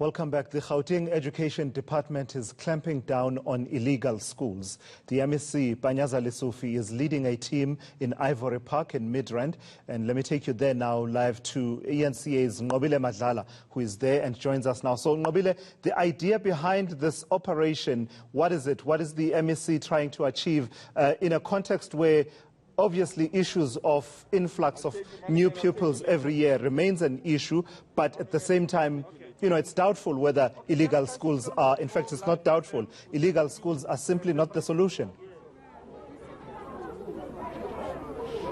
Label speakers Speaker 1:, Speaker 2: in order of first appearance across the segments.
Speaker 1: Welcome back. The Gauteng Education Department is clamping down on illegal schools. The MEC Panyaza Lesufi is leading a team in Ivory Park in Midrand. And let me take you there now live to ENCA's Nqobile Madlala, who is there and joins us now. So Nqobile, the idea behind this operation, what is it? What is the MEC trying to achieve in a context where obviously issues of influx of new pupils every year remains an issue, but at the same time, it's doubtful whether illegal schools are, in fact, it's not doubtful. Illegal schools are simply not the solution.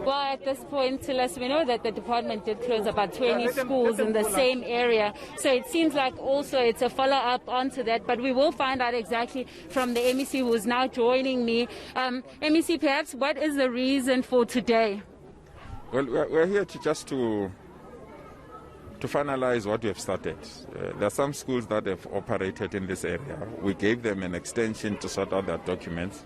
Speaker 2: Well, at this point, Silas, we know that the department did close about 20 schools in the same area. So it seems like also it's a follow-up onto that. But we will find out exactly from the MEC, who is now joining me. MEC, perhaps what is the reason for today?
Speaker 3: Well, we're here to finalize what we have started. There are some schools that have operated in this area. We gave them an extension to sort out their documents.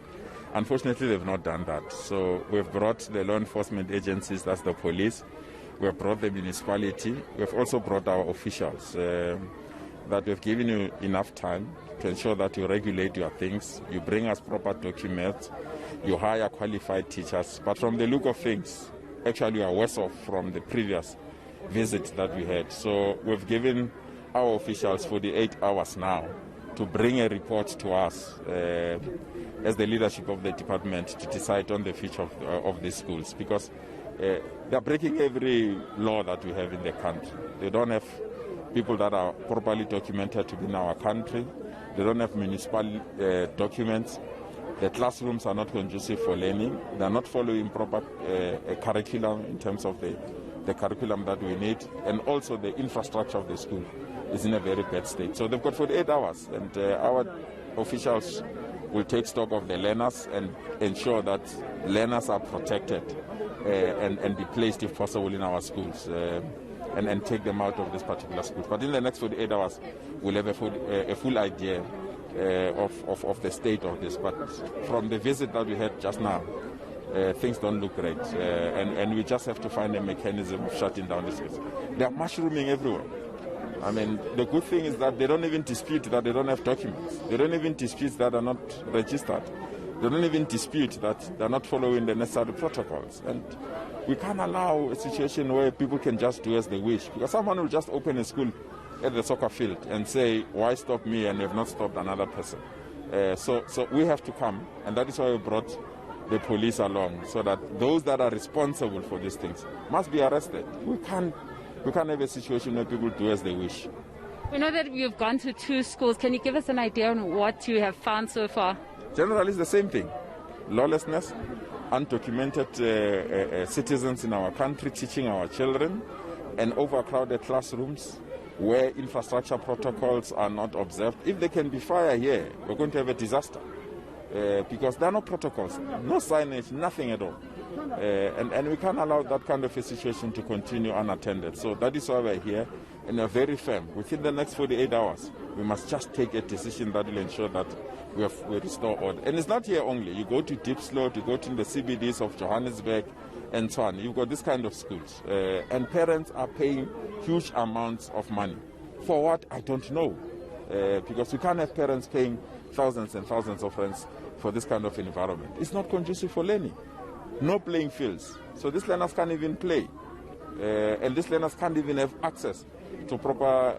Speaker 3: Unfortunately, they've not done that. So we've brought the law enforcement agencies, that's the police. We've brought the municipality. We've also brought our officials that we've given you enough time to ensure that you regulate your things, you bring us proper documents, you hire qualified teachers. But from the look of things, actually we are worse off from the previous visit that we had. So we've given our officials 48 hours now to bring a report to us as the leadership of the department to decide on the future of these schools, because they are breaking every law that we have in the country. They don't have people that are properly documented to be in our country. They don't have municipal documents. The classrooms are not conducive for learning. They are not following proper curriculum in terms of the curriculum that we need, and also the infrastructure of the school is in a very bad state. So they've got 48 hours, and our officials will take stock of the learners and ensure that learners are protected and be placed, if possible, in our schools and take them out of this particular school. But in the next 48 hours, we'll have a full idea of the state of this. But from the visit that we had just now, things don't look great, and we just have to find a mechanism of shutting down the schools. They are mushrooming everywhere. I mean, the good thing is that they don't even dispute that they don't have documents. They don't even dispute that they're not registered. They don't even dispute that they're not following the necessary protocols. And we can't allow a situation where people can just do as they wish, because someone will just open a school at the soccer field and say, why stop me, and they've not stopped another person. So we have to come, and that is why we brought the police along, so that those that are responsible for these things must be arrested. We can't have a situation where people do as they wish.
Speaker 2: We know that you've gone to 2 schools. Can you give us an idea on what you have found so far?
Speaker 3: Generally, it's the same thing. Lawlessness, undocumented citizens in our country teaching our children, and overcrowded classrooms where infrastructure protocols are not observed. If there can be fire here, we're going to have a disaster. Because there are no protocols, no signage, nothing at all. And we can't allow that kind of a situation to continue unattended. So that is why we're here, and we're very firm. Within the next 48 hours, we must just take a decision that will ensure that we restore order. And it's not here only. You go to Deep Slope, you go to the CBDs of Johannesburg, and so on. You've got this kind of schools. And parents are paying huge amounts of money. For what? I don't know. Because we can't have parents paying thousands and thousands of rands for this kind of environment. It's not conducive for learning. No playing fields. So these learners can't even play. And these learners can't even have access to proper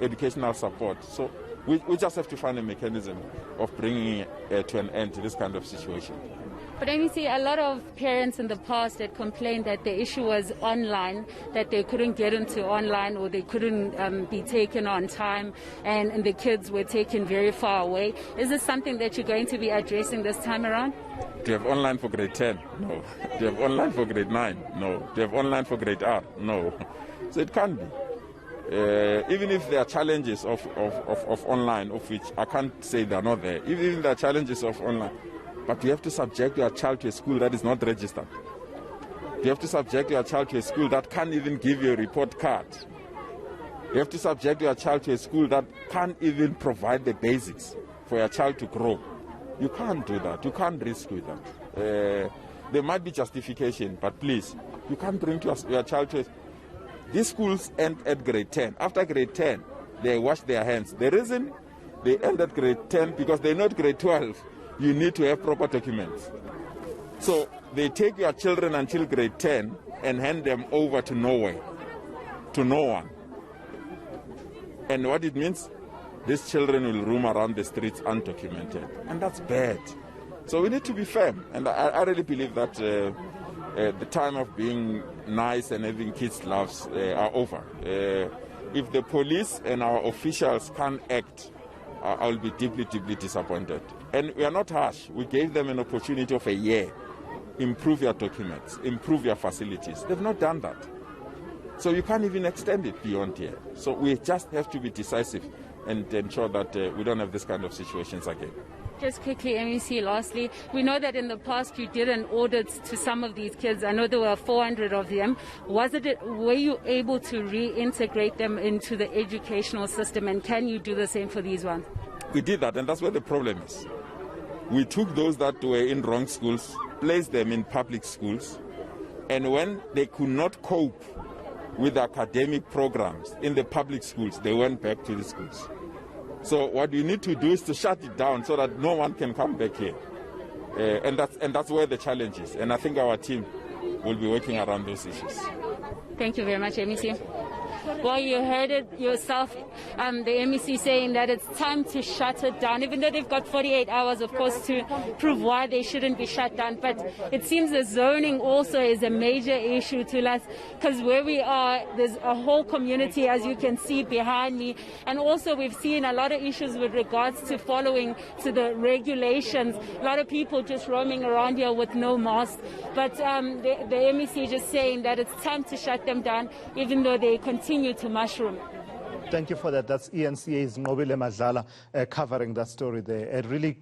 Speaker 3: educational support. So we just have to find a mechanism of bringing to an end to this kind of situation.
Speaker 2: But then you see, a lot of parents in the past had complained that the issue was online, that they couldn't get into online, or they couldn't be taken on time, and the kids were taken very far away. Is this something that you're going to be addressing this time around?
Speaker 3: Do you have online for grade 10? No. Do you have online for grade 9? No. Do you have online for grade R? No. So it can't be. Even if there are challenges of online, of which I can't say they're not there, even if there are challenges of online, but you have to subject your child to a school that is not registered. You have to subject your child to a school that can't even give you a report card. You have to subject your child to a school that can't even provide the basics for your child to grow. You can't do that. You can't risk with that. There might be justification, but please, you can't bring your child to These schools end at grade 10. After grade 10, they wash their hands. The reason they end at grade 10, because they know at grade 12, you need to have proper documents. So they take your children until grade 10 and hand them over to nowhere, to no one. And what it means, these children will roam around the streets undocumented. And that's bad. So we need to be firm. And I really believe that the time of being nice and having kids' loves are over. If the police and our officials can't act, I'll be deeply, deeply disappointed. And we are not harsh. We gave them an opportunity of a year. Improve your documents, improve your facilities. They've not done that. So you can't even extend it beyond here. So we just have to be decisive and ensure that we don't have this kind of situations again.
Speaker 2: Just quickly, MEC, lastly, we know that in the past you did an audit to some of these kids. I know there were 400 of them. Were you able to reintegrate them into the educational system, and can you do the same for these ones?
Speaker 3: We did that, and that's where the problem is. We took those that were in wrong schools, placed them in public schools, and when they could not cope with academic programs in the public schools, they went back to the schools. So what we need to do is to shut it down so that no one can come back here. And that's where the challenge is. And I think our team will be working around those issues.
Speaker 2: Thank you very much, MEC. Well, you heard it yourself, the MEC saying that it's time to shut it down, even though they've got 48 hours, of course, to prove why they shouldn't be shut down. But it seems the zoning also is a major issue to us, because where we are, there's a whole community, as you can see behind me. And also we've seen a lot of issues with regards to following to the regulations. A lot of people just roaming around here with no mask. But the MEC just saying that it's time to shut them down, even though they continue to mushroom.
Speaker 1: Thank you for that. That's ENCA's Nobile Madlala covering that story there. It really